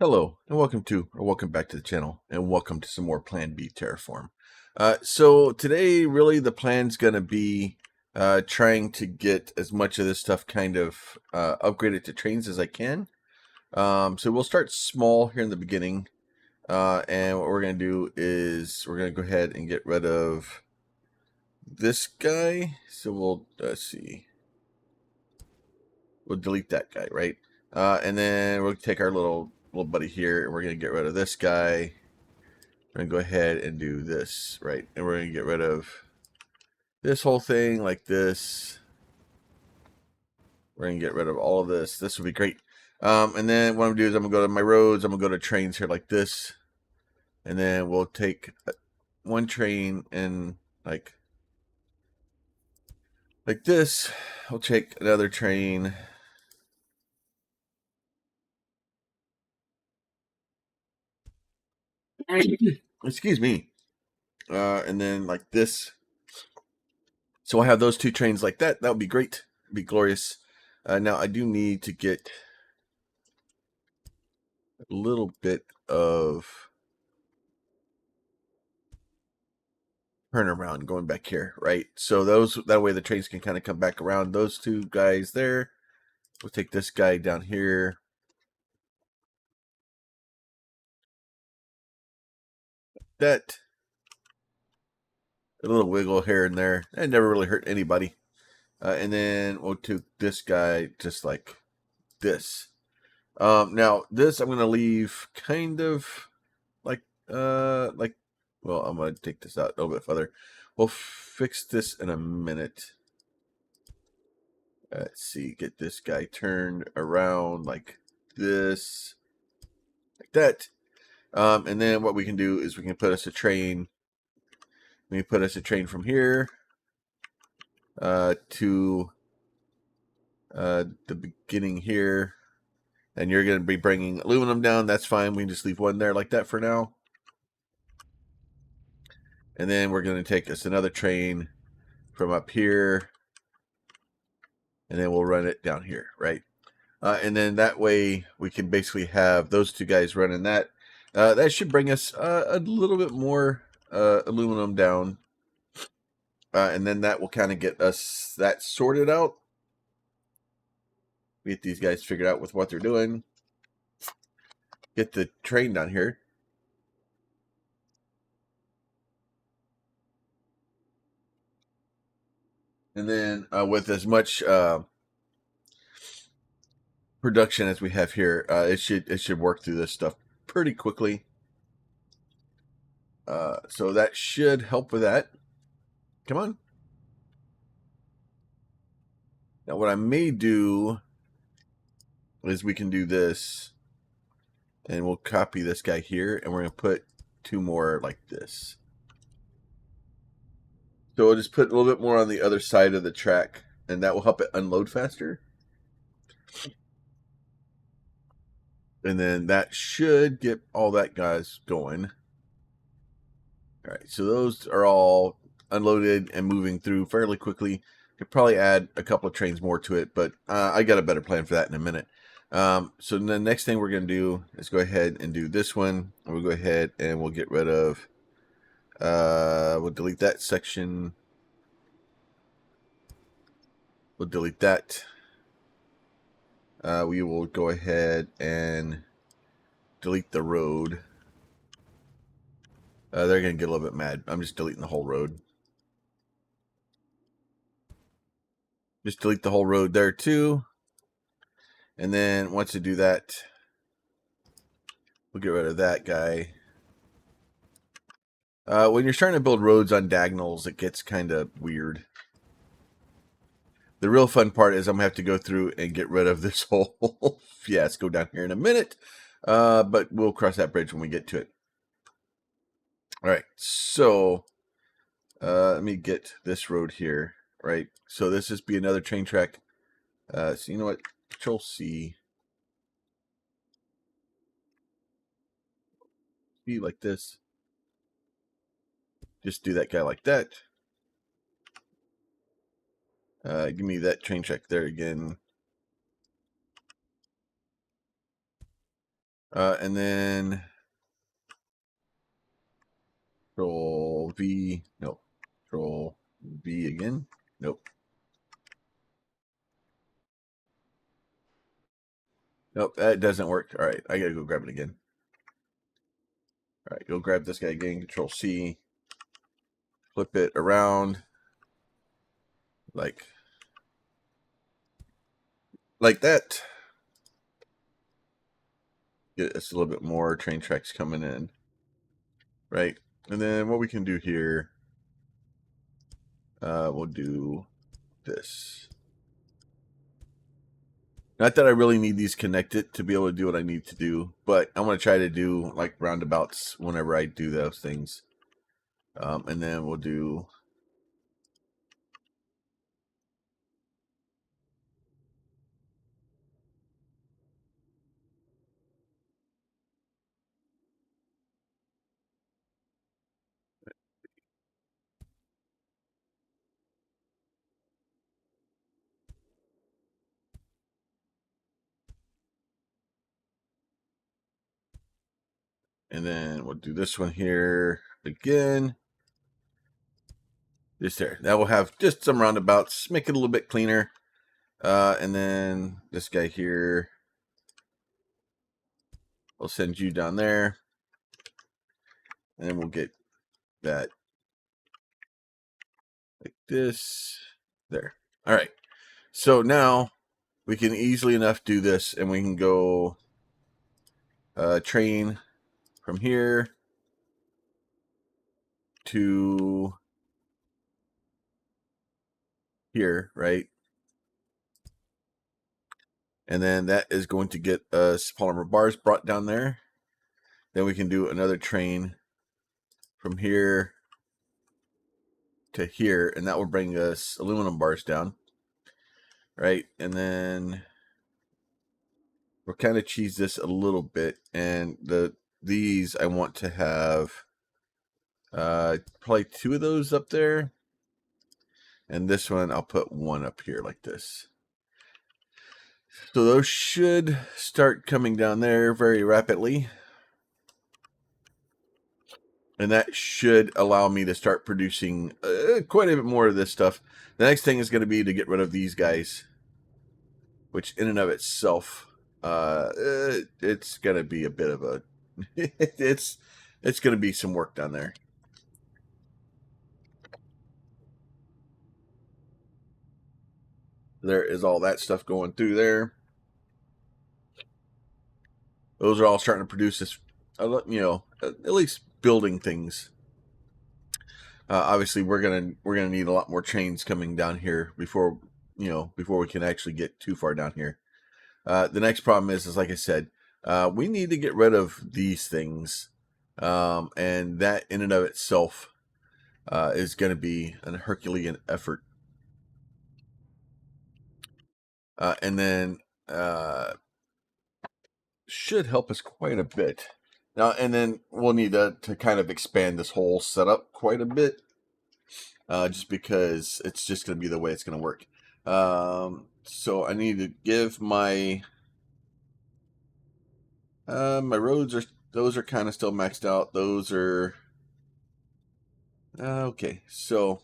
Hello, and welcome back to the channel, and welcome to some more Plan B Terraform. So today, really, the plan's going to be trying to get as much of this stuff kind of upgraded to trains as I can. So we'll start small here in the beginning, and what we're going to do is we're going to go ahead and get rid of this guy. So we'll see. We'll delete that guy, right? And then we'll take our little buddy here, and we're going to get rid of this guy. We're going to go ahead and do this, right? And we're going to get rid of this whole thing like this. We're going to get rid of all of this. This would be great. And then what I'm going to do is I'm going to go to my roads. I'm going to go to trains here like this. And then we'll take one train and like this. We'll take another train. Excuse me. And then like this. So I'll have those two trains like that. That would be great. It'd be glorious. Now I do need to get a little bit of turnaround going back here, right? So that way the trains can kind of come back around. Those two guys there. We'll take this guy down here. That. A little wiggle here and there. That never really hurt anybody. And then we'll take this guy just like this. Now this I'm gonna leave kind of like well, I'm gonna take this out a little bit further. We'll fix this in a minute. Let's see, get this guy turned around like this, like that. And then what we can do is we can put us a train. We can put us a train from here to the beginning here. And you're going to be bringing aluminum down. That's fine. We can just leave one there like that for now. And then we're going to take us another train from up here. And then we'll run it down here, right? And then that way we can basically have those two guys running that. That should bring us a little bit more aluminum down. And then that will kind of get us that sorted out. We get these guys figured out with what they're doing. Get the train down here. And then with as much production as we have here, it should work through this stuff pretty quickly. So that should help with that. Come on. Now what I may do is we can do this, and we'll copy this guy here, and we're going to put two more like this. So we'll just put a little bit more on the other side of the track, and that will help it unload faster. And then that should get all that guys going. All right, so those are all unloaded and moving through fairly quickly. Could probably add a couple of trains more to it, but I got a better plan for that in a minute. So the next thing we're going to do is go ahead and do this one. We'll go ahead and we'll get rid of, we'll delete that section. We'll delete that. We will go ahead and delete the road. They're going to get a little bit mad. I'm just deleting the whole road. Just delete the whole road there too. And then once you do that, we'll get rid of that guy. When you're trying to build roads on diagonals, it gets kind of weird. The real fun part is I'm going to have to go through and get rid of this whole fiasco down here in a minute. But we'll cross that bridge when we get to it. All right, so let me get this road here, right? So this is be another train track. So you know what? Control C. Be like this. Just do that guy like that. Give me that train track there again. And then Control V. Nope. Control V again. Nope. Nope, that doesn't work. All right, I gotta go grab it again. All right, go grab this guy again. Control C. Flip it around like that. Get us a little bit more train tracks coming in, right? And then what we can do here, we'll do this. Not that I really need these connected to be able to do what I need to do, but I'm going to try to do like roundabouts whenever I do those things. And then we'll do and then we'll do this one here again. Just there. That will have just some roundabouts, make it a little bit cleaner. And then this guy here, we'll send you down there. And then we'll get that like this. There. All right. So now we can easily enough do this, and we can go train from here to here, right? And then that is going to get us polymer bars brought down there. Then we can do another train from here to here, and that will bring us aluminum bars down, right? And then we'll kind of cheese this a little bit, and these I want to have probably 2 of those up there, and this one I'll put 1 up here like this. So those should start coming down there very rapidly. And that should allow me to start producing quite a bit more of this stuff. The next thing is going to be to get rid of these guys, which in and of itself, it's going to be a bit of a, it's going to be some work down there. There is all that stuff going through there. Those are all starting to produce this, you know, at least building things. Obviously, we're gonna need a lot more trains coming down here before we can actually get too far down here. The next problem is like I said, we need to get rid of these things, and that in and of itself is going to be an Herculean effort. And then should help us quite a bit. Now, and then we'll need to kind of expand this whole setup quite a bit, just because it's just going to be the way it's going to work. So I need to give my my roads those are kind of still maxed out. Those are okay. So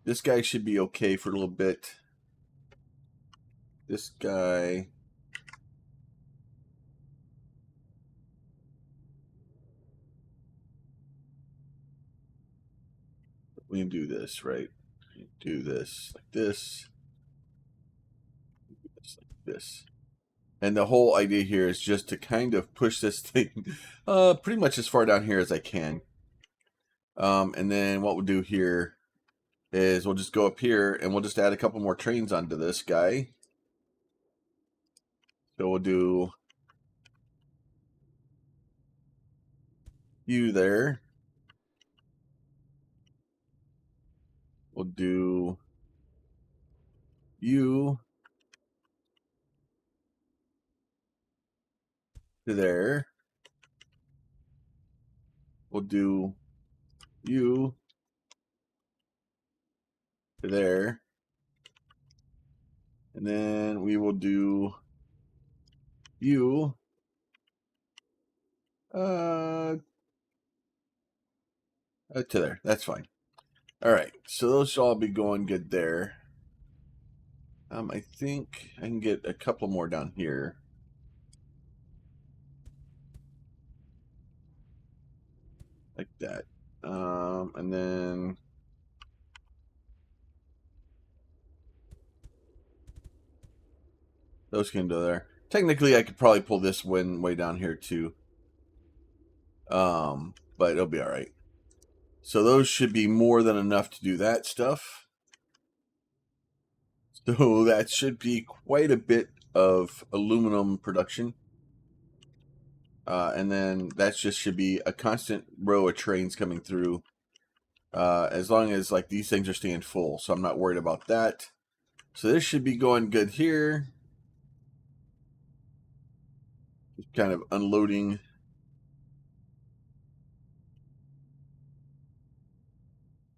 this guy should be okay for a little bit. This guy, we can do this, right? Do this like this, like this. And the whole idea here is just to kind of push this thing pretty much as far down here as I can. And then what we'll do here is we'll just go up here and we'll just add a couple more trains onto this guy. So we'll do you there. We'll do you to there. We'll do you to there. And then we will do you To there. That's fine. All right. So those should all be going good there. I think I can get a couple more down here. Like that. And then those can go there. Technically, I could probably pull this one way down here too. But it'll be all right. So those should be more than enough to do that stuff. So that should be quite a bit of aluminum production. And then that just should be a constant row of trains coming through. As long as like these things are staying full. So I'm not worried about that. So this should be going good here. Just kind of unloading.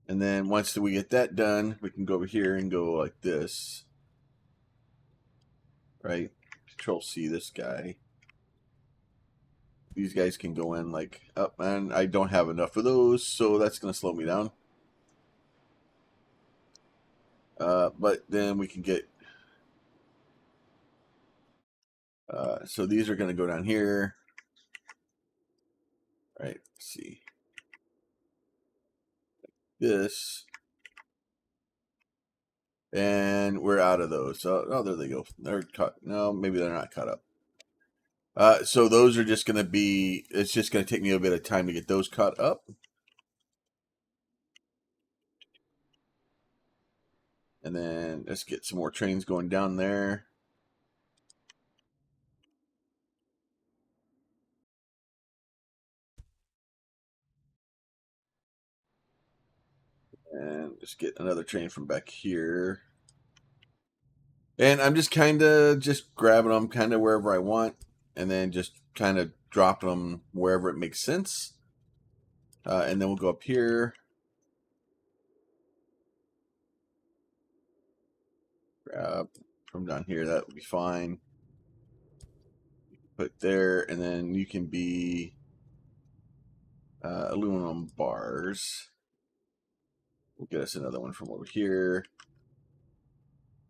And then once we get that done, we can go over here and go like this. Right? Control C this guy. These guys can go in like up, and I don't have enough of those, so that's going to slow me down. But then we can get, so these are going to go down here. Right, let's see. This. And we're out of those. So, oh, there they go. They're cut. No, maybe they're not cut up. So those are just going to be, it's just going to take me a bit of time to get those cut up. And then let's get some more trains going down there. And just get another train from back here. And I'm just kind of just grabbing them kind of wherever I want. And then just kind of dropping them wherever it makes sense. And then we'll go up here. Grab from down here. That would be fine. Put there. And then you can be aluminum bars. We'll get us another one from over here.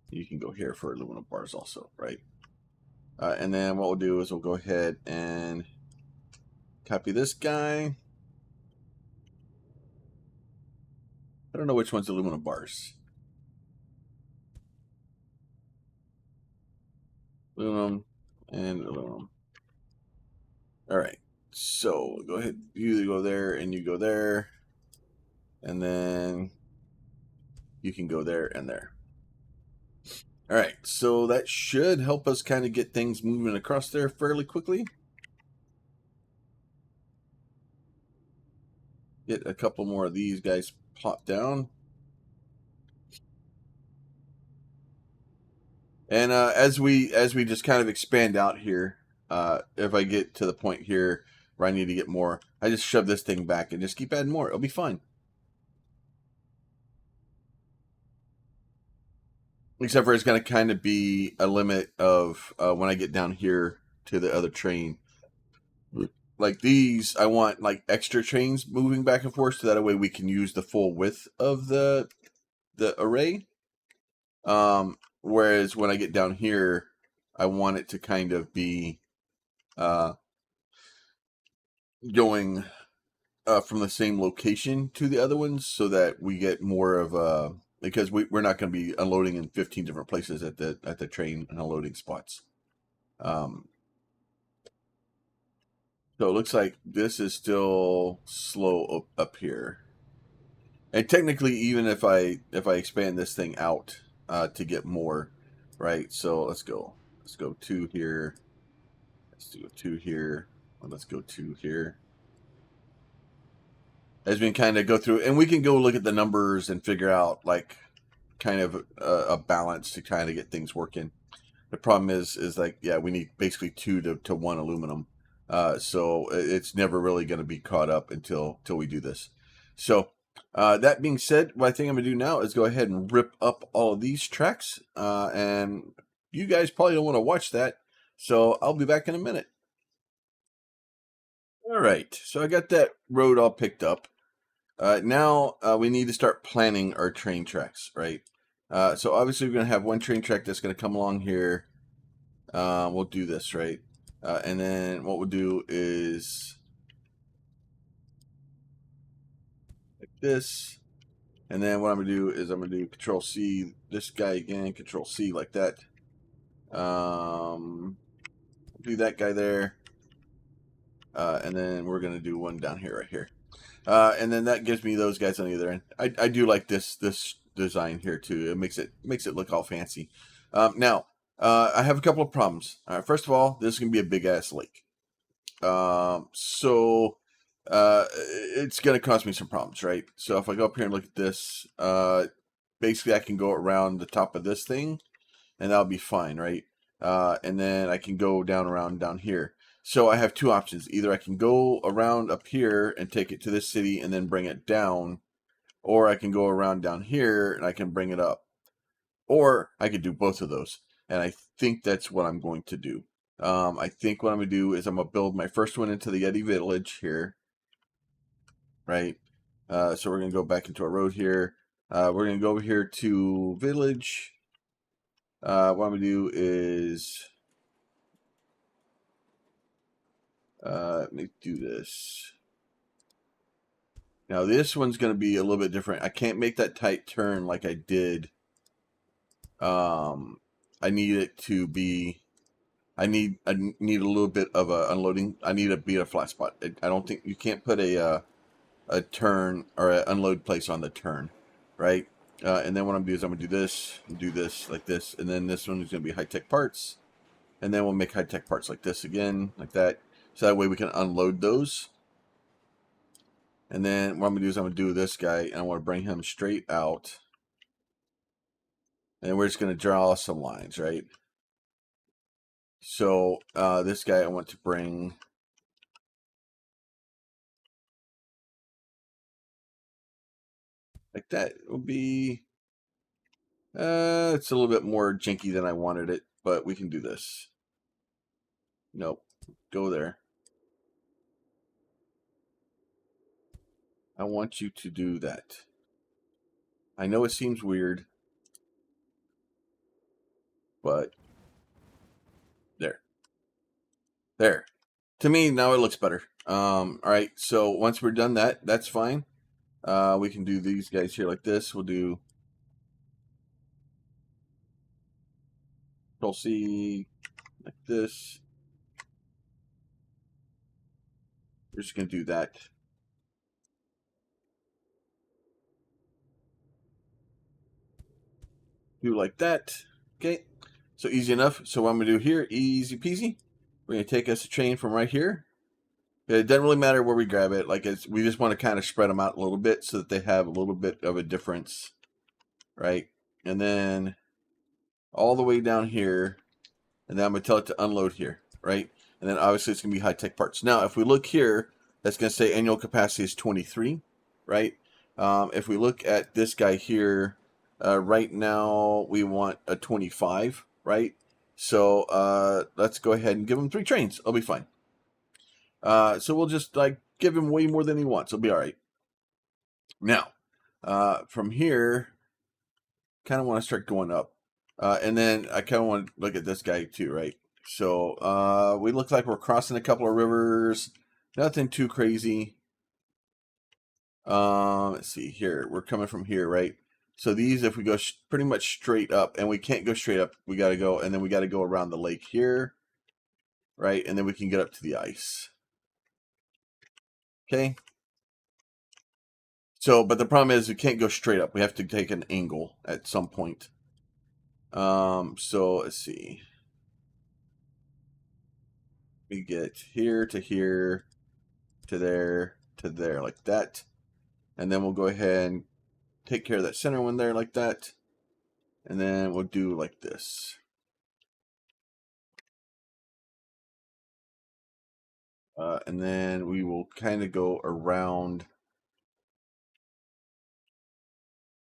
You can go here for aluminum bars also, right? And then what we'll do is we'll go ahead and copy this guy. I don't know which one's aluminum bars. Aluminum and aluminum. All right. So go ahead. You go there and you go there. And then you can go there and there. All right. So that should help us kind of get things moving across there fairly quickly. Get a couple more of these guys plopped down. And as we just kind of expand out here, if I get to the point here where I need to get more, I just shove this thing back and just keep adding more. It'll be fine. Except for it's going to kind of be a limit of when I get down here to the other train. Like these, I want like extra trains moving back and forth so that way we can use the full width of the array. Whereas when I get down here, I want it to kind of be going from the same location to the other ones so that we get more of a, because we're not going to be unloading in 15 different places at the train and unloading spots. So it looks like this is still slow up here. And technically, even if I expand this thing out to get more, right? So let's go 2 here. Let's do a 2 here. Well, let's go 2 here. As we kind of go through, and we can go look at the numbers and figure out like kind of a balance to kind of get things working. The problem is like, yeah, we need basically 2 to 1 aluminum. So it's never really going to be caught up until we do this. So that being said, what I think I'm going to do now is go ahead and rip up all of these tracks. And you guys probably don't want to watch that. So I'll be back in a minute. All right, so I got that road all picked up. Now we need to start planning our train tracks, right? So obviously we're going to have one train track that's going to come along here. We'll do this, right? And then what we'll do is like this. And then what I'm going to do is I'm going to do Control C, this guy again, Control C like that. Do that guy there. And then we're going to do one down here, right here. And then that gives me those guys on the other end. I do like this design here too. It makes it look all fancy. Now, I have a couple of problems. First of all, this is going to be a big ass lake. So it's going to cause me some problems, right? So if I go up here and look at this, basically I can go around the top of this thing and that'll be fine, right? And then I can go around down here. So I have two options. Either I can go around up here and take it to this city and then bring it down, or I can go around down here and I can bring it up. Or I could do both of those. And I think that's what I'm going to do. I think what I'm going to do is I'm going to build my first one into the Yeti village here. Right? So we're going to go back into our road here. We're going to go over here to village. What I'm going to do is... let me do this. Now this one's going to be a little bit different. I can't make that tight turn like I did. I need it to be. I need a little bit of a unloading. I need to be a flat spot. I don't think you can't put a turn or an unload place on the turn, right? And then what I'm going to do this like this, and then this one is going to be high tech parts, and then we'll make high tech parts like this again, like that. So that way we can unload those. And then what I'm going to do is I'm going to do this guy, and I want to bring him straight out. And we're just going to draw some lines, right? So this guy I want to bring like that. It will be, it's a little bit more janky than I wanted it, but we can do this. Nope, go there. I want you to do that. I know it seems weird, but there. To me, now it looks better. All right, so once we're done that, that's fine. We can do these guys here like this. We'll do Control C like this. We're just going to do that. Do like that. Okay, so easy enough. So what I'm gonna do here, easy peasy. We're gonna take us a train from right here. It doesn't really matter where we grab it. Like we just want to kind of spread them out a little bit so that they have a little bit of a difference, right? And then all the way down here, and then I'm gonna tell it to unload here, right? And then obviously it's gonna be high tech parts. Now, if we look here, that's gonna say annual capacity is 23, right? If we look at this guy here. Right now we want a 25, right? So let's go ahead and give him 3 trains. It'll be fine. So we'll just like give him way more than he wants. It'll be all right. Now, from here, kind of want to start going up. And then I kind of want to look at this guy too, right? So we look like we're crossing a couple of rivers. Nothing too crazy. Let's see here. We're coming from here, right? So these, if we go pretty much straight up, and we can't go straight up, we got to go, and then we got to go around the lake here, right? And then we can get up to the ice. Okay. So, but the problem is we can't go straight up. We have to take an angle at some point. So let's see. We get here to here, to there, like that. And then we'll go ahead and take care of that center one there like that. And then we'll do like this. And then we will kind of go around.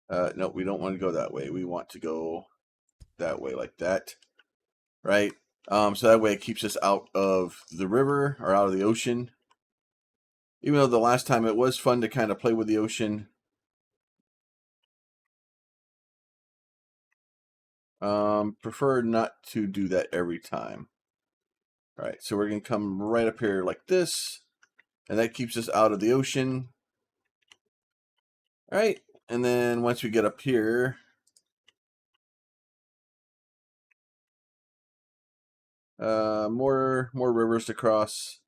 No, we don't want to go that way. We want to go that way like that. Right? So that way it keeps us out of the river or out of the ocean. Even though the last time it was fun to kind of play with the ocean. Prefer not to do that every time. All right, so we're going to come right up here like this, and that keeps us out of the ocean. All right, and then once we get up here, more rivers to cross,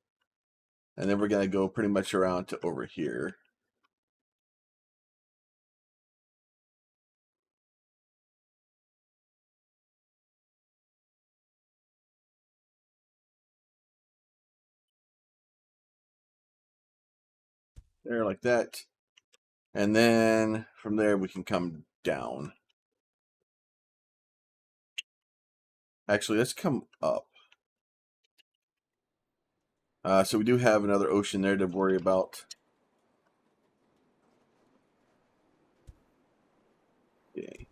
and then we're going to go pretty much around to over here. There, like that. And then from there we can come down. Actually, let's come up. So we do have another ocean there to worry about. Okay.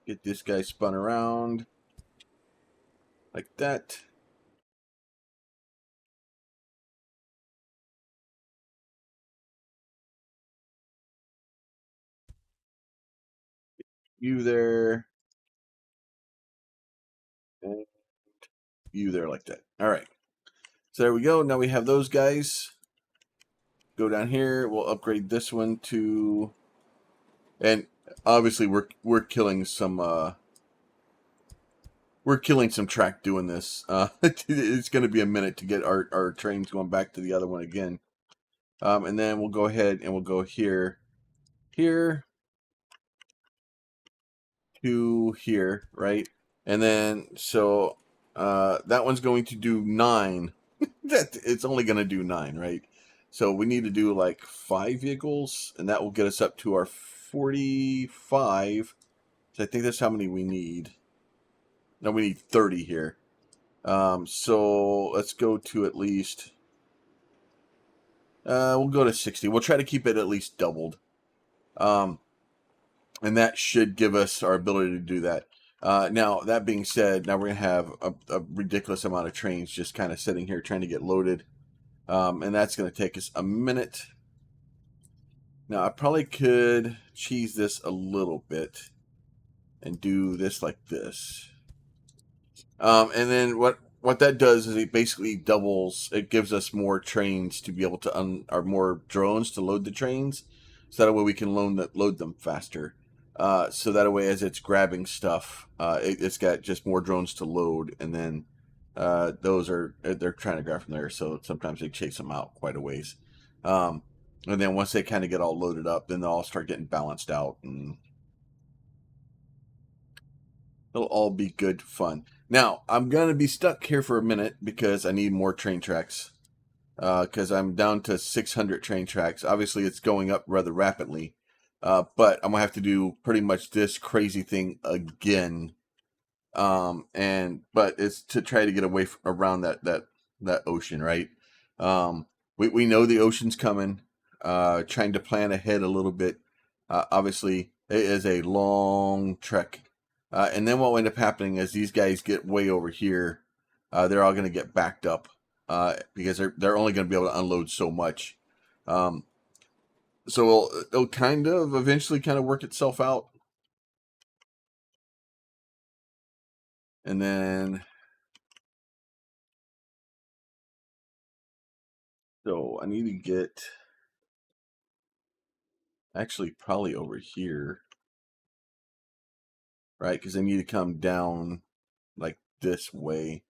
Get this guy spun around like that. You there. And you there like that. All right. So there we go. Now we have those guys. Go down here. We'll upgrade this one to, and obviously we're killing some track doing this. It's going to be a minute to get our trains going back to the other one again. And then we'll go ahead and we'll go here to here, right? And then so that one's going to do 9. That it's only going to do 9, right? So we need to do like 5 vehicles, and that will get us up to our 45. So I think that's how many we need. No, we need 30 here. So let's go to at least. We'll go to 60. We'll try to keep it at least doubled. And that should give us our ability to do that. Now, that being said, now we're going to have a ridiculous amount of trains just kind of sitting here trying to get loaded. And that's going to take us a minute. Now, I probably could cheese this a little bit and do this like this. And then what that does is it basically doubles. It gives us more trains to be able to or more drones to load the trains, so that way we can load them faster. So that way, as it's grabbing stuff, it's got just more drones to load, and then they're trying to grab from there. So sometimes they chase them out quite a ways. And then once they kind of get all loaded up, then they'll all start getting balanced out, and it'll all be good fun. Now, I'm going to be stuck here for a minute because I need more train tracks. Because I'm down to 600 train tracks. Obviously, it's going up rather rapidly. But I'm going to have to do pretty much this crazy thing again. But it's to try to get away around that ocean, right? We know the ocean's coming. Trying to plan ahead a little bit. Obviously, it is a long trek. And then what will end up happening is these guys get way over here. They're all going to get backed up because they're only going to be able to unload so much. So it'll kind of eventually kind of work itself out. And then, so I need to get, actually probably over here, right? Because I need to come down like this way.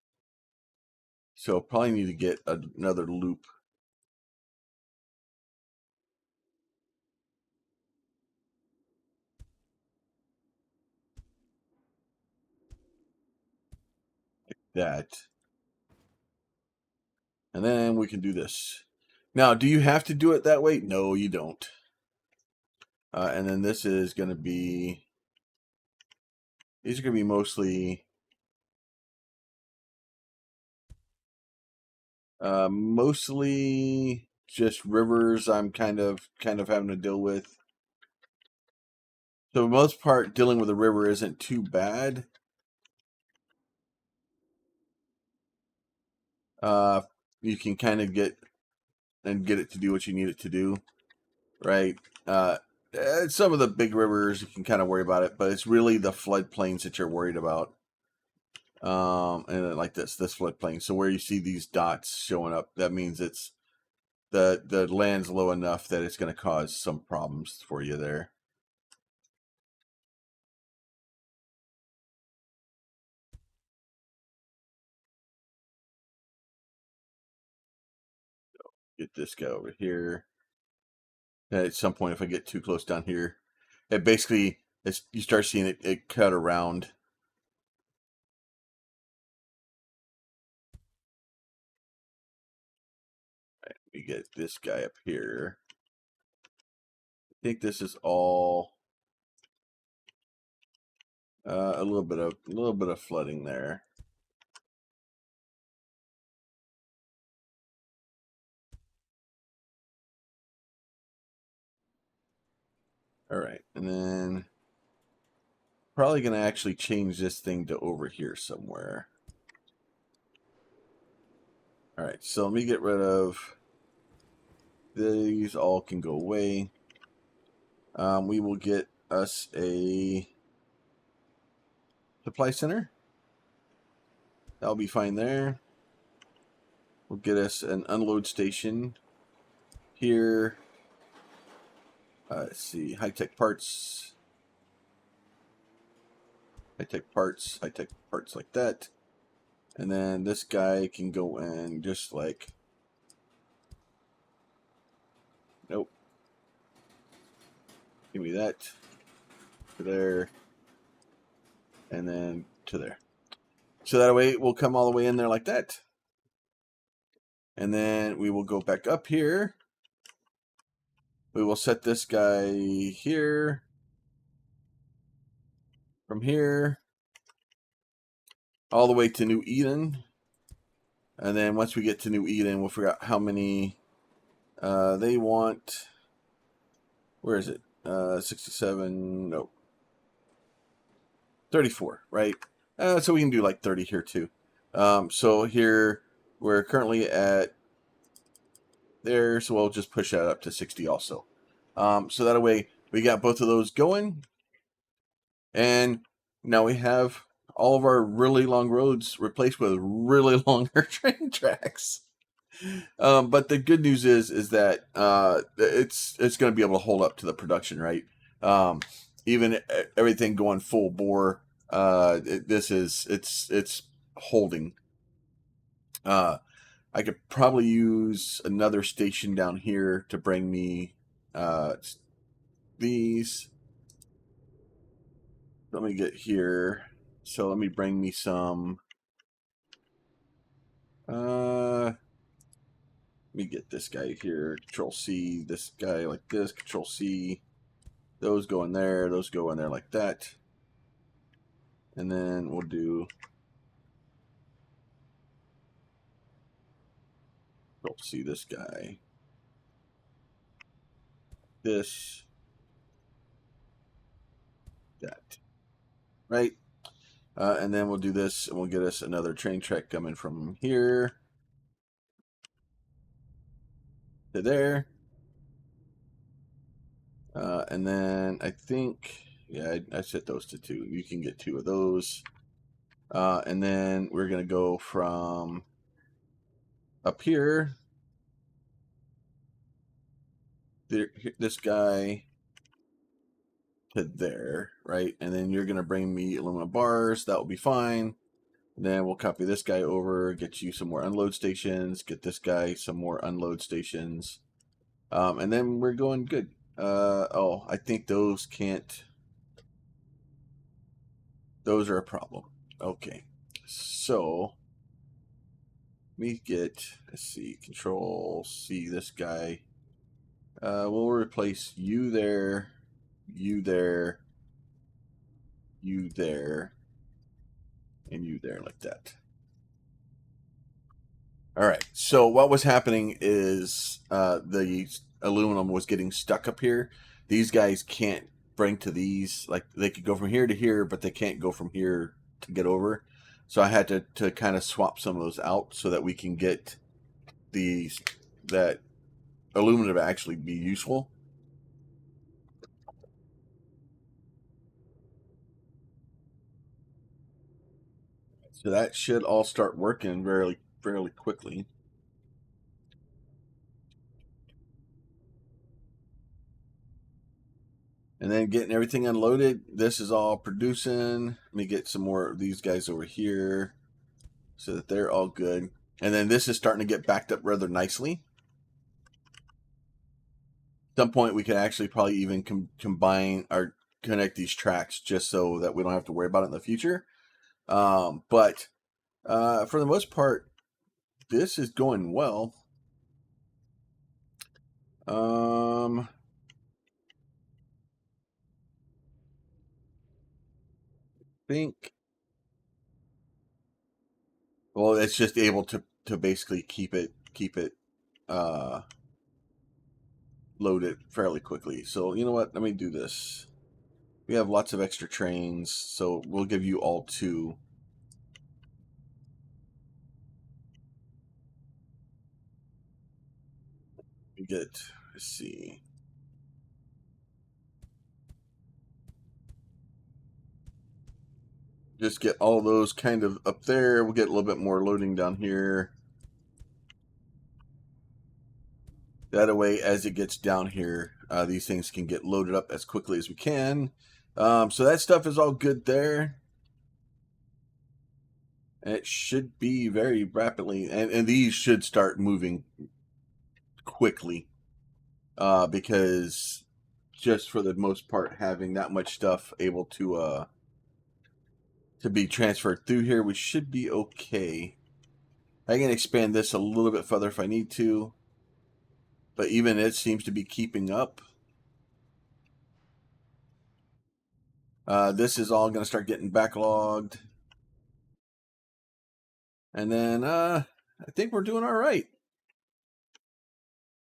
So probably need to get another loop. Like that. And then we can do this. Now, do you have to do it that way? No, you don't. And then this is going to be, these are going to be mostly mostly just rivers I'm kind of having to deal with. So for the most part, dealing with a river isn't too bad. You can kind of get and get it to do what you need it to do, right? Some of the big rivers, you can kind of worry about it, but it's really the floodplains that you're worried about. And then like this floodplain. So where you see these dots showing up, that means it's the land's low enough that it's going to cause some problems for you there. Get this guy over here. At some point, if I get too close down here, it basically, you start seeing it cut around. Right, we get this guy up here. I think this is all a little bit of flooding there. All right, and then probably going to actually change this thing to over here somewhere. All right, so let me get rid of these. All can go away. We will get us a supply center. That'll be fine there. We'll get us an unload station here. Let's see, high-tech parts. High-tech parts like that. And then this guy can go in just like, nope. Give me that to there, and then to there. So that way it will come all the way in there like that. And then we will go back up here. We will set this guy here. From here all the way to New Eden. And then once we get to New Eden, we'll figure out how many they want. Where is it? 67, no. 34, right? So we can do like 30 here too. So here we're currently at there, so we'll just push that up to 60 also. So that way we got both of those going. And now we have all of our really long roads replaced with really longer train tracks. But the good news is that it's going to be able to hold up to the production, right? Even everything going full bore, it's holding. I could probably use another station down here to bring me these. Let me get here. So let me bring me some. Let me get this guy here. Control C. This guy like this. Control C. Those go in there. Those go in there like that. And then we'll do Control C this guy. This. That. Right? And then we'll do this, and we'll get us another train track coming from here to there. And then I think, yeah, I set those to 2. You can get 2 of those. And then we're going to go from up here, there, this guy, to there, right? And then you're going to bring me aluminum bars. That will be fine. And then we'll copy this guy over, get you some more unload stations, get this guy some more unload stations. And then we're going good. Oh, I think those can't. Those are a problem. Okay. So, let me get, let's see, Control C this guy. We'll replace you there, you there, you there, and you there like that. All right. So what was happening is the aluminum was getting stuck up here. These guys can't bring to these. Like they could go from here to here, but they can't go from here to get over. So I had to kind of swap some of those out so that we can get these that aluminum to actually be useful. So that should all start working fairly quickly. And then getting everything unloaded. This is all producing. Let me get some more of these guys over here so that they're all good. And then this is starting to get backed up rather nicely. At some point, we can actually probably even combine or connect these tracks just so that we don't have to worry about it in the future. But for the most part, this is going well. Think. Well, it's just able to basically keep it uh, loaded fairly quickly. So you know what? Let me do this. We have lots of extra trains, so we'll give you all 2. We get, let's see. Just get all those kind of up there. We'll get a little bit more loading down here. That way, as it gets down here, these things can get loaded up as quickly as we can. So that stuff is all good there. And it should be very rapidly, and these should start moving quickly, because just for the most part, having that much stuff able to be transferred through here, we should be okay. I can expand this a little bit further if I need to, but even it seems to be keeping up. This is all going to start getting backlogged. And then I think we're doing all right.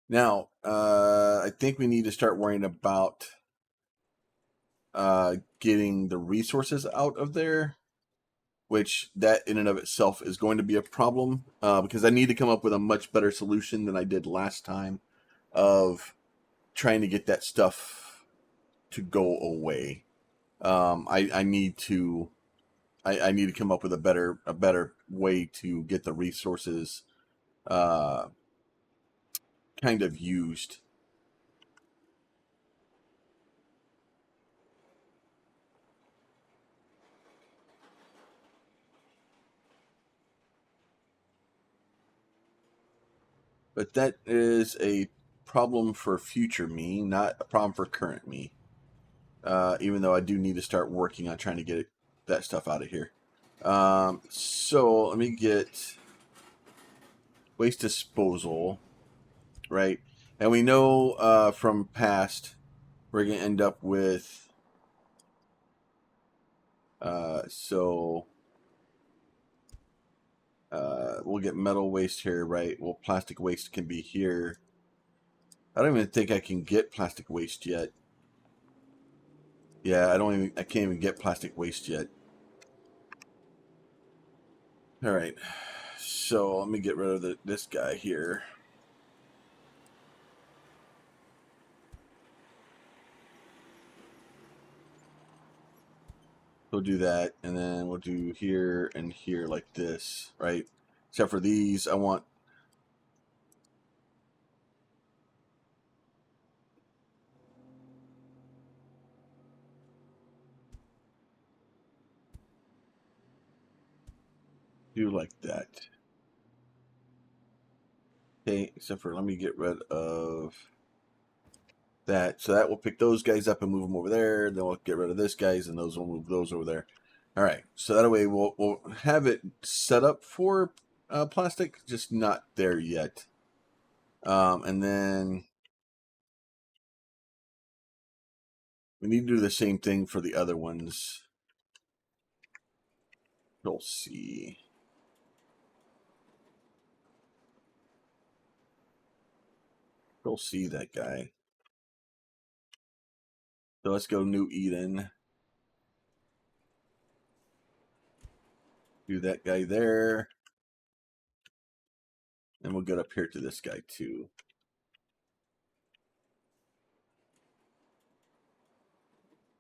Now, I think we need to start worrying about getting the resources out of there, which that in and of itself is going to be a problem, because I need to come up with a much better solution than I did last time of trying to get that stuff to go away. I need to come up with a better way to get the resources kind of used. But that is a problem for future me, not a problem for current me. Even though I do need to start working on trying to get that stuff out of here. So let me get waste disposal, right? And we know from past, we're going to end up with, we'll get metal waste here, right? Well, plastic waste can be here. I don't even think I can get plastic waste yet. Yeah, I can't even get plastic waste yet. All right, so let me get rid of this guy here. We'll do that, and then we'll do here and here like this, right? Except for these, I want do like that. Okay, except for let me get rid of that. So that will pick those guys up and move them over there. Then we'll get rid of this guys, and those will move those over there. All right, so that way we'll have it set up for plastic, just not there yet. And then we need to do the same thing for the other ones. We'll see. We'll see that guy. So let's go New Eden. Do that guy there. And we'll get up here to this guy too.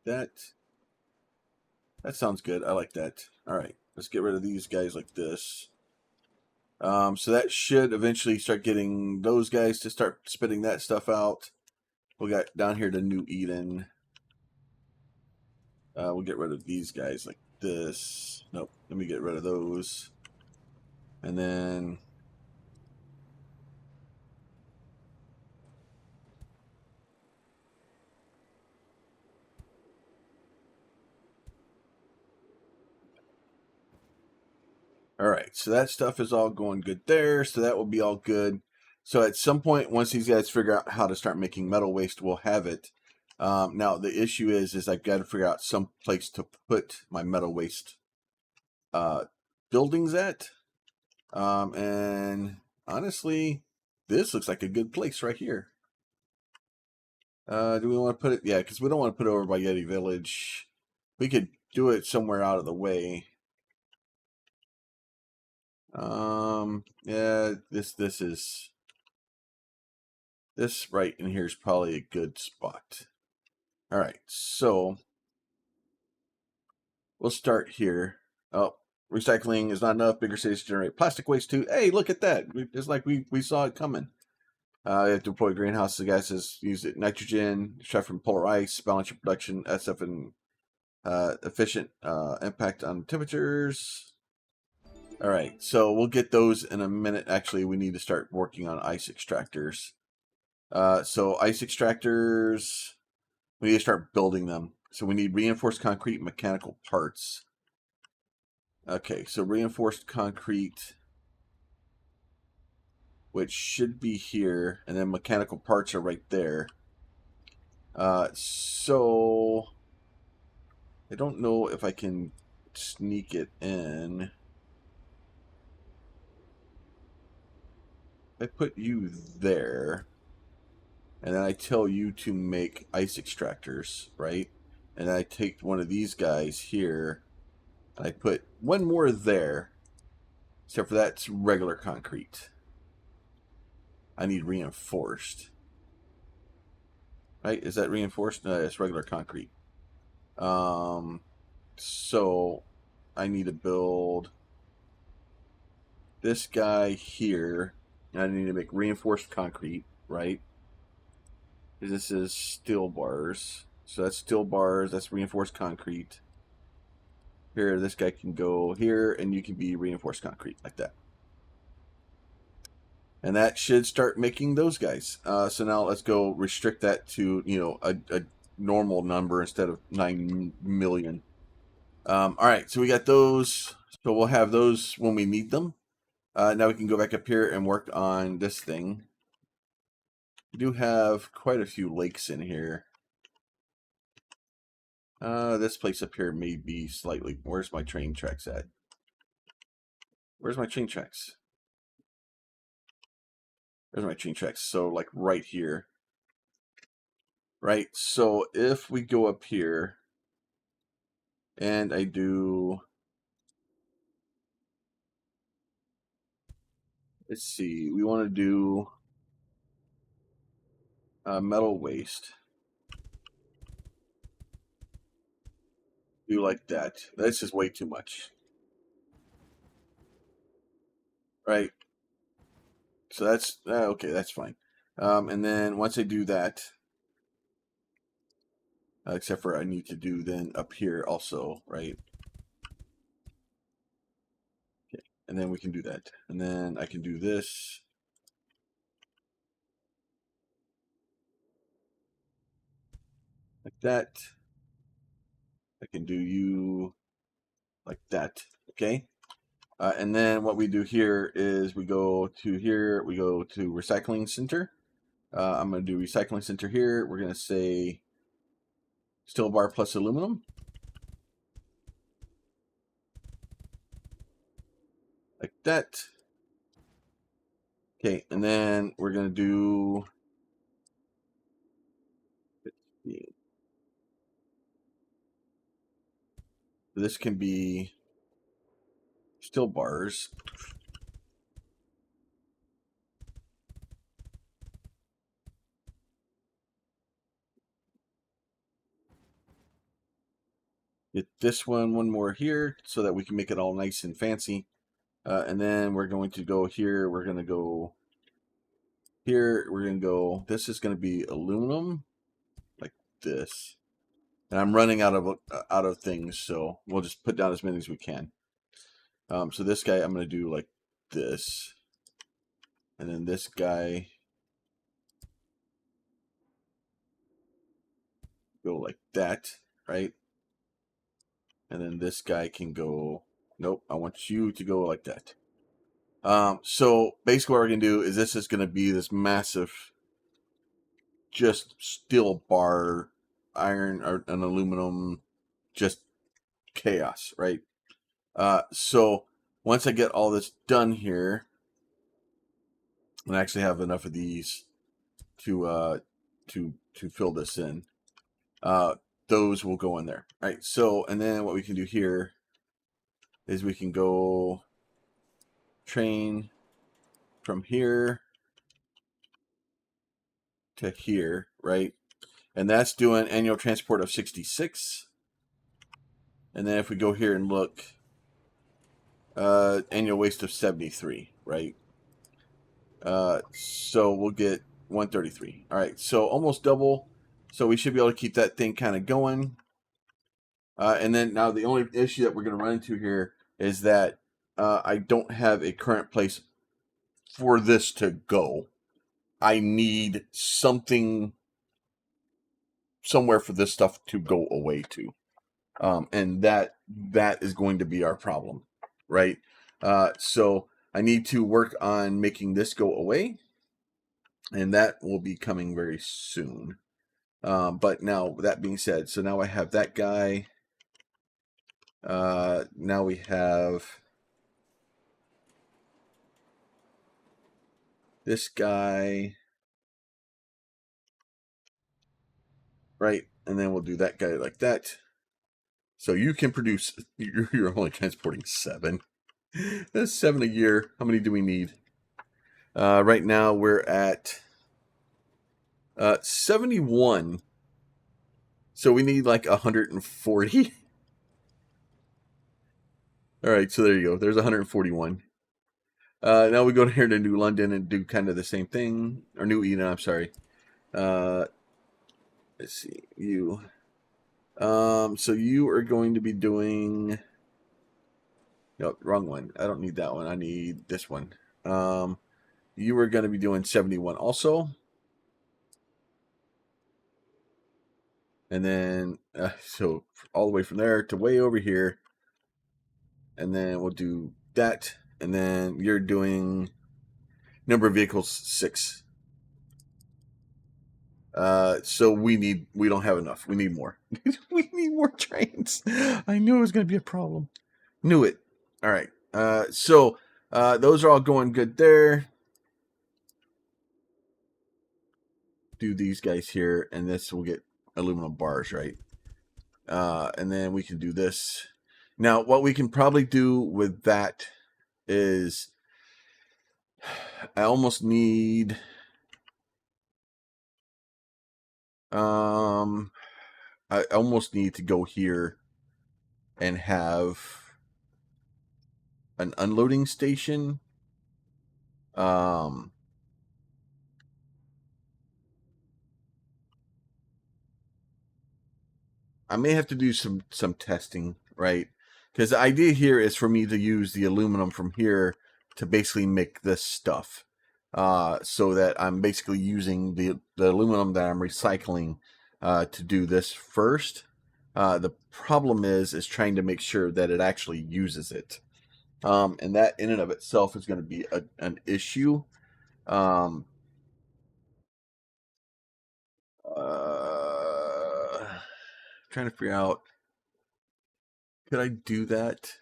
that. That sounds good. I like that. All right, let's get rid of these guys like this. So that should eventually start getting those guys to start spitting that stuff out. We got down here to New Eden. We'll get rid of these guys like this. Nope, let me get rid of those. And then all right, so that stuff is all going good there. So that will be all good. So at some point, once these guys figure out how to start making metal waste, we'll have it. Now the issue is I've got to figure out some place to put my metal waste buildings at. And honestly, this looks like a good place right here. Do we want to put it? Yeah, because we don't want to put it over by Yeti Village. We could do it somewhere out of the way. Yeah, this right in here is probably a good spot. All right, so we'll start here. Oh, recycling is not enough. Bigger cities generate plastic waste too. Hey, look at that! It's like we saw it coming. You have to deploy greenhouse gases, use it nitrogen, extract from polar ice, balance your production, SF, and efficient impact on temperatures. All right, so we'll get those in a minute. Actually, we need to start working on ice extractors. So ice extractors, we need to start building them. So we need reinforced concrete mechanical parts. Okay, so reinforced concrete, which should be here, and then mechanical parts are right there. So I don't know if I can sneak it in. I put you there, and then I tell you to make ice extractors, right? And then I take one of these guys here, and I put one more there, except for that's regular concrete. I need reinforced. Right? Is that reinforced? No, it's regular concrete. So I need to build this guy here. And I need to make reinforced concrete, right? This is steel bars. So that's steel bars, that's reinforced concrete. Here, this guy can go here, and you can be reinforced concrete, like that. And that should start making those guys. So now let's go restrict that to, you know, a normal number instead of 9 million. All right, so we got those. So we'll have those when we need them. Now we can go back up here and work on this thing. We do have quite a few lakes in here. This place up here may be slightly... Where's my train tracks at? Where's my train tracks? There's my train tracks. So, like, right here. Right? So, if we go up here, and I do... Let's see. We want to do metal waste. Do like that. That's just way too much. Right? So that's... okay, that's fine. And then once I do that... except for I need to do then up here also, right? Okay, and then we can do that. And then I can do this. Like that. I can do you like that, okay? And then what we do here is we go to here, we go to recycling center. I'm going to do recycling center here. We're going to say steel bar plus aluminum. Like that. Okay, and then we're going to do... This can be steel bars. Get this one more here so that we can make it all nice and fancy. And then we're going to go here. We're going to go here. We're going to go. This is going to be aluminum, like this. And I'm running out of things, so we'll just put down as many as we can. So this guy I'm going to do like this, and then this guy go like that, right? And then this guy can go. Nope, I want you to go like that. So basically, what we're gonna do is this is gonna be this massive, just steel bar, iron or an aluminum, just chaos, right? So once I get all this done here, and I actually have enough of these to fill this in, those will go in there, right? So and then what we can do here is we can go train from here to here, right? And that's doing annual transport of 66. And then if we go here and look, annual waste of 73, right? So we'll get 133. All right, so almost double. So we should be able to keep that thing kind of going. And then now the only issue that we're going to run into here is that I don't have a current place for this to go. I need something somewhere for this stuff to go away to. And that is going to be our problem, right? So I need to work on making this go away, and that will be coming very soon. But now, that being said, so now I have that guy. Now we have this guy, right? And then we'll do that guy like that. So you can produce, you're only transporting 7. That's 7 a year. How many do we need? Right now we're at 71. So we need like 140. All right, so there you go. There's 141. Now we go here to New London and do kind of the same thing. Or New Eden, I'm sorry. Let's see. You. So you are going to be doing... No, wrong one. I don't need that one. I need this one. You are going to be doing 71 also. And then, so all the way from there to way over here. And then we'll do that. And then you're doing number of vehicles 6. So we don't have enough. We need more. We need more trains. I knew it was going to be a problem. Knew it. All right. So those are all going good there. Do these guys here, and this will get aluminum bars, right? And then we can do this. Now, what we can probably do with that is I almost need I almost need to go here and have an unloading station. I may have to do some testing, right? Because the idea here is for me to use the aluminum from here to basically make this stuff. So that I'm basically using the aluminum that I'm recycling to do this first. The problem is trying to make sure that it actually uses it. And that in and of itself is going to be an issue. Trying to figure out, could I do that?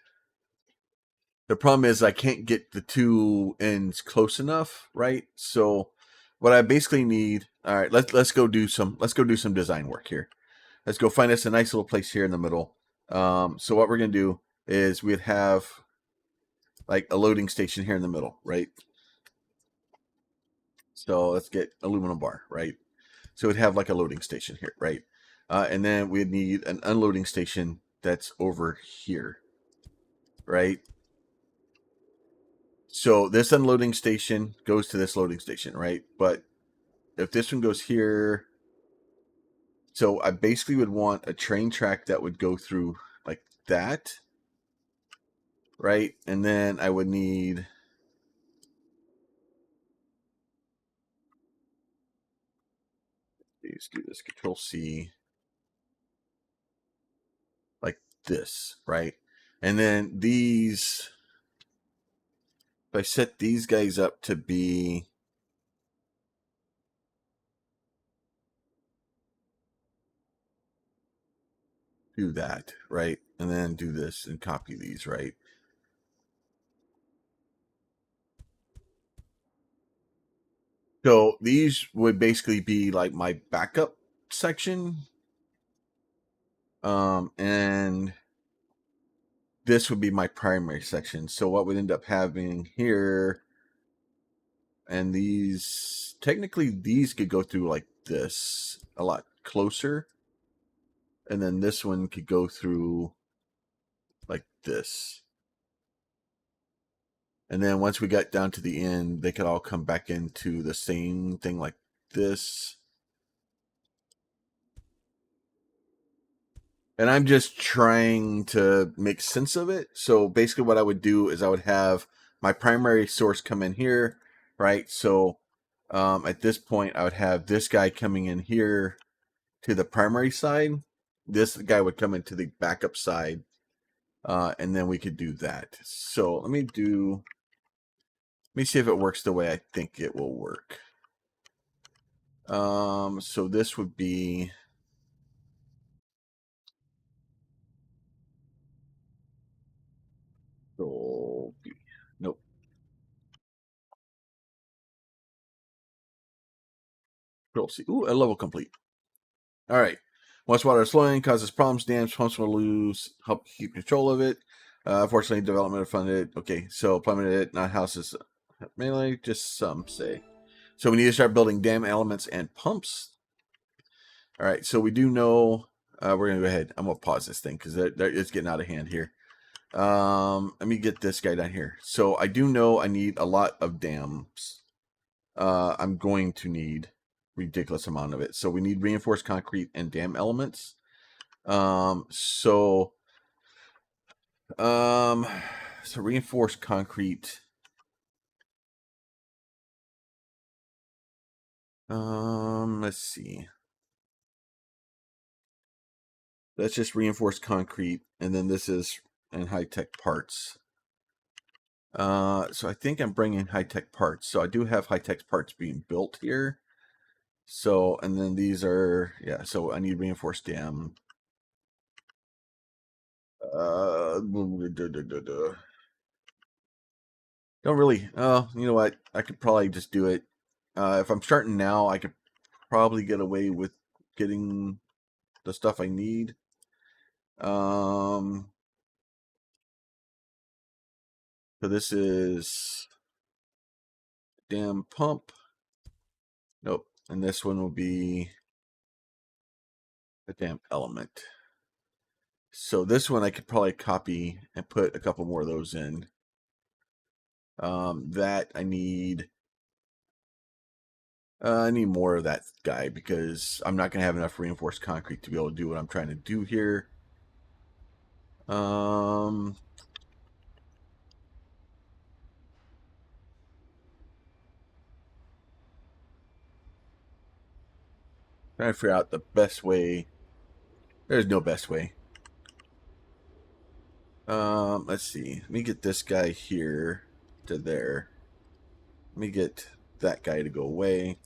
The problem is I can't get the two ends close enough, right? So what I basically need, all right, let's go do some design work here. Let's go find us a nice little place here in the middle. So what we're gonna do is we'd have like a loading station here in the middle, right? So let's get aluminum bar, right? So we'd have like a loading station here, right? And then we'd need an unloading station that's over here, right? So this unloading station goes to this loading station, right? But if this one goes here, so I basically would want a train track that would go through like that, right? And then I would need, let's do this, Control C, like this, right? And then these, if I set these guys up to be, do that, right? And then do this and copy these, right? So these would basically be like my backup section. And this would be my primary section. So what would end up having here, and these, technically these could go through like this a lot closer. And then this one could go through like this. And then once we got down to the end, they could all come back into the same thing like this. And I'm just trying to make sense of it. So basically what I would do is I would have my primary source come in here, right? So at this point, I would have this guy coming in here to the primary side. This guy would come into the backup side. And then we could do that. So let me see if it works the way I think it will work. So this would be, nope. Control C. Ooh, a level complete. All right. Once water is flowing, causes problems, dams, pumps will lose, help keep control of it. Fortunately, development are funded. Okay, so PlumYeti, not houses. Mainly, just some say. So we need to start building dam elements and pumps. All right, so we do know, we're going to go ahead. I'm going to pause this thing because it's getting out of hand here. Let me get this guy down here. So I do know I need a lot of dams. I'm going to need ridiculous amount of it. So we need reinforced concrete and dam elements. So reinforced concrete. Let's see. That's just reinforced concrete, and then this is in high-tech parts. So I think I'm bringing high-tech parts. So I do have high-tech parts being built here. So, and then these are, yeah, so I need reinforced dam. Don't really, you know what? I could probably just do it. If I'm starting now, I could probably get away with getting the stuff I need. So this is dam pump. Nope. And this one will be a dam element. So this one I could probably copy and put a couple more of those in. That I need more of that guy because I'm not going to have enough reinforced concrete to be able to do what I'm trying to do here. Trying to figure out the best way. There's no best way. Let's see. Let me get this guy here to there. Let me get that guy to go away.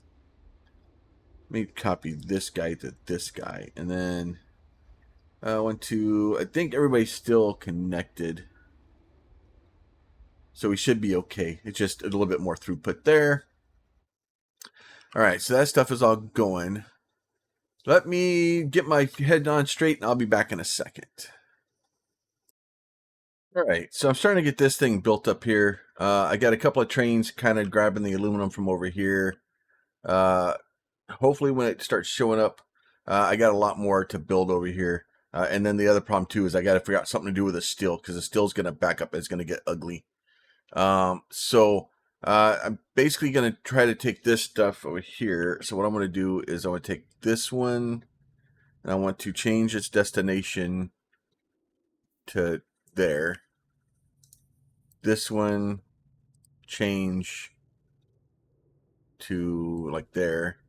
Let me copy this guy to this guy. And then I think everybody's still connected. So we should be okay. It's just a little bit more throughput there. All right, so that stuff is all going. Let me get my head on straight and I'll be back in a second. All right, so I'm starting to get this thing built up here. I got a couple of trains kind of grabbing the aluminum from over here. Hopefully when it starts showing up, I got a lot more to build over here. And then the other problem too is I got to figure out something to do with the steel, because the steel's going to back up. It's going to get ugly. So I'm basically going to try to take this stuff over here. So what I'm going to do is I want to take this one, and I want to change its destination to there. This one change to like there.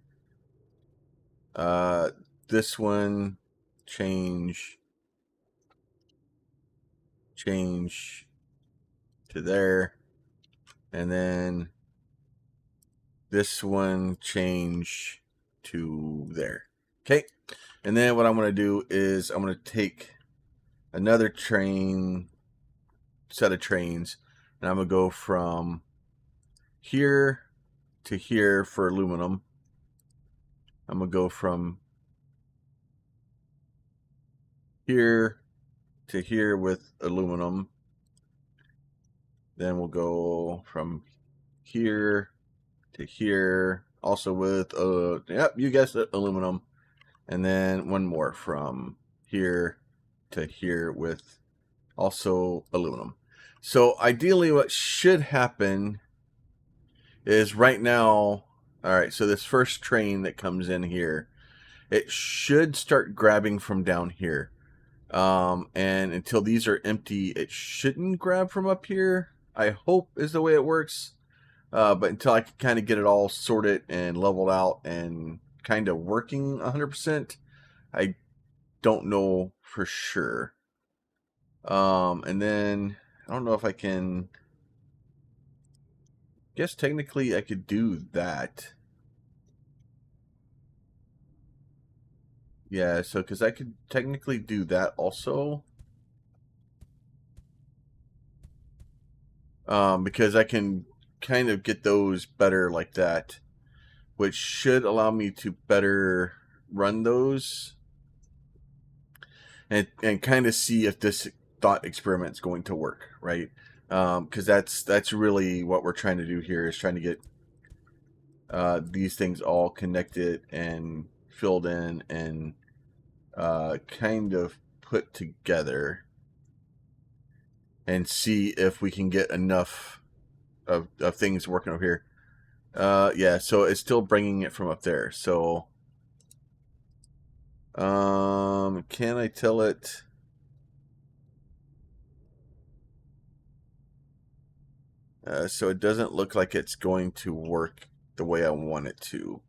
This one change to there, and then this one change to there. Okay, and then what I'm going to do is I'm going to take another set of trains, and I'm going to go from here to here for aluminum. I'm going to go from here to here with aluminum. Then we'll go from here to here, also with, yep, you guessed it, aluminum. And then one more from here to here with also aluminum. So ideally what should happen is right now, all right, so this first train that comes in here, it should start grabbing from down here. And until these are empty, it shouldn't grab from up here, I hope is the way it works. But until I can kind of get it all sorted and leveled out and kind of working 100%, I don't know for sure. And then I don't know if I can, guess technically I could do that. Yeah, so because I could technically do that also. Because I can kind of get those better like that, which should allow me to better run those and kind of see if this thought experiment is going to work, right? Because that's really what we're trying to do here, is trying to get these things all connected and filled in and kind of put together, and see if we can get enough of things working over here. Yeah, so it's still bringing it from up there. So can I tell it? So it doesn't look like it's going to work the way I want it to.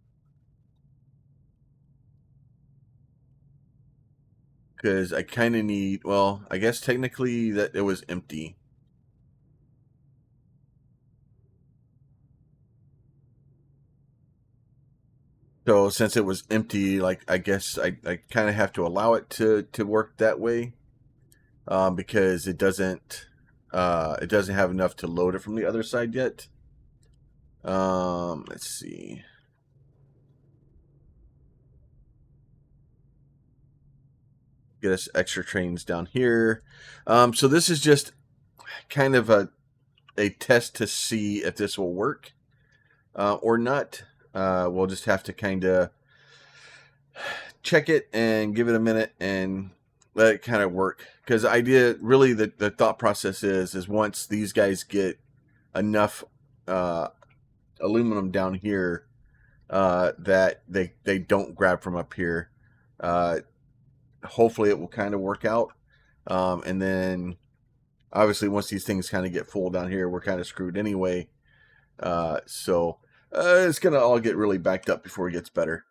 Because I kind of need, well, I guess technically that it was empty. So since it was empty, like, I guess I kind of have to allow it to work that way, because it doesn't have enough to load it from the other side yet. Let's see. Get us extra trains down here. So this is just kind of a test to see if this will work or not. We'll just have to kind of check it and give it a minute and let it kind of work. Because the idea, really, the thought process is once these guys get enough aluminum down here that they don't grab from up here, hopefully it will kind of work out. And then obviously once these things kind of get full down here, we're kind of screwed anyway. So it's gonna all get really backed up before it gets better.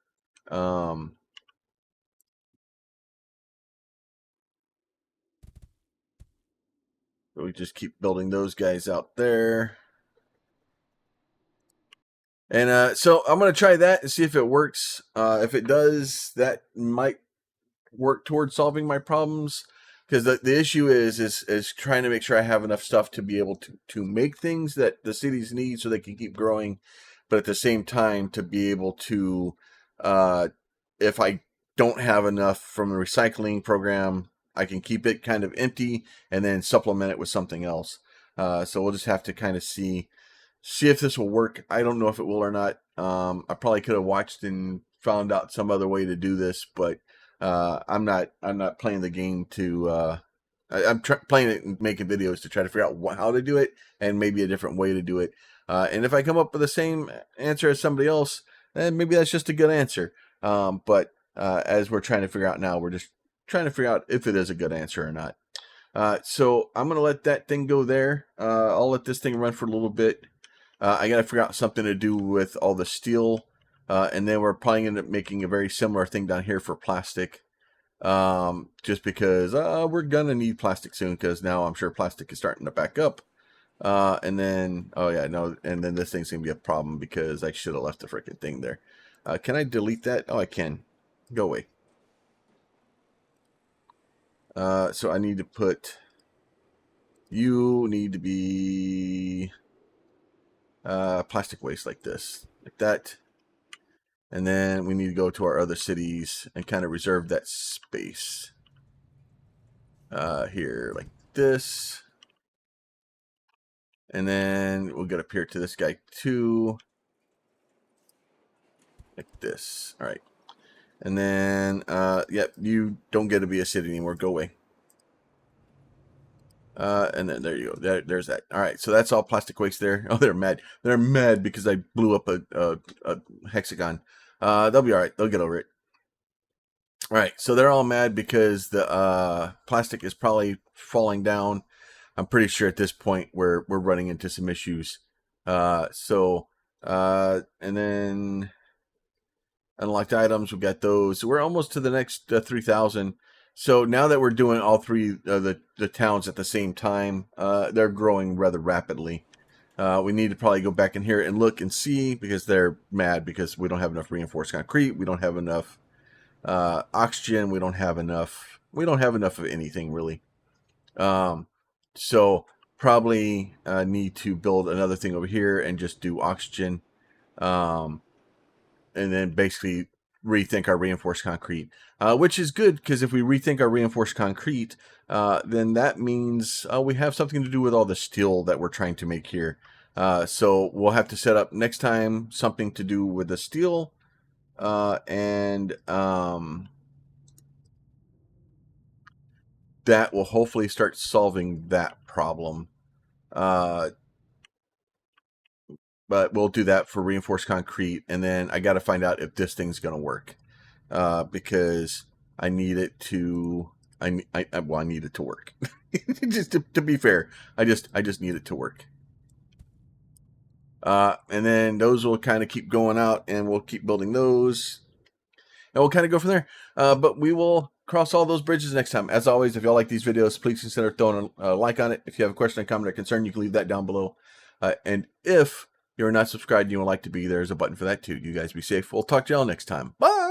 We just keep building those guys out there. And so I'm going to try that and see if it works. If it does, that might work towards solving my problems. Because the issue is trying to make sure I have enough stuff to be able to make things that the cities need so they can keep growing. But at the same time, to be able to, if I don't have enough from the recycling program, I can keep it kind of empty and then supplement it with something else. So we'll just have to kind of see if this will work. I don't know if it will or not. I probably could have watched and found out some other way to do this, but I'm not playing the game to. I'm playing it and making videos to try to figure out how to do it and maybe a different way to do it. And if I come up with the same answer as somebody else, then maybe that's just a good answer. But as we're trying to figure out now, we're just trying to figure out if it is a good answer or not. So I'm going to let that thing go there. I'll let this thing run for a little bit. I got to figure out something to do with all the steel. And then we're probably going to end up making a very similar thing down here for plastic. Just because we're going to need plastic soon, because now I'm sure plastic is starting to back up. And then, oh yeah, no, and then this thing's going to be a problem because I should have left the freaking thing there. Can I delete that? Oh, I can. Go away. So I need to put, you need to be plastic waste like this, like that. And then we need to go to our other cities and kind of reserve that space here like this. And then we'll get up here to this guy too, like this. All right. And then, yeah, you don't get to be a city anymore. Go away. And then there you go. There's that. All right. So that's all plastic waste there. Oh, they're mad. They're mad because I blew up a hexagon. They'll be all right. They'll get over it. All right. So they're all mad because the plastic is probably falling down. I'm pretty sure at this point we're running into some issues. And then unlocked items, we've got those. So we're almost to the next 3,000. So now that we're doing all three the towns at the same time, they're growing rather rapidly. We need to probably go back in here and look and see, because they're mad because we don't have enough reinforced concrete. We don't have enough oxygen. We don't have enough of anything really. So probably need to build another thing over here and just do oxygen. And then basically rethink our reinforced concrete, which is good, because if we rethink our reinforced concrete, then that means we have something to do with all the steel that we're trying to make here. So we'll have to set up next time something to do with the steel, and that will hopefully start solving that problem. But we'll do that for reinforced concrete, and then I got to find out if this thing's going to work, because I need it to. I need it to work. Just to be fair, I just need it to work. And then those will kind of keep going out, and we'll keep building those, and we'll kind of go from there. But we will cross all those bridges next time. As always, if y'all like these videos, please consider throwing a like on it. If you have a question, a comment, or concern, you can leave that down below. And if you're not subscribed and you would like to be, there's a button for that too. You guys be safe. We'll talk to y'all next time. Bye!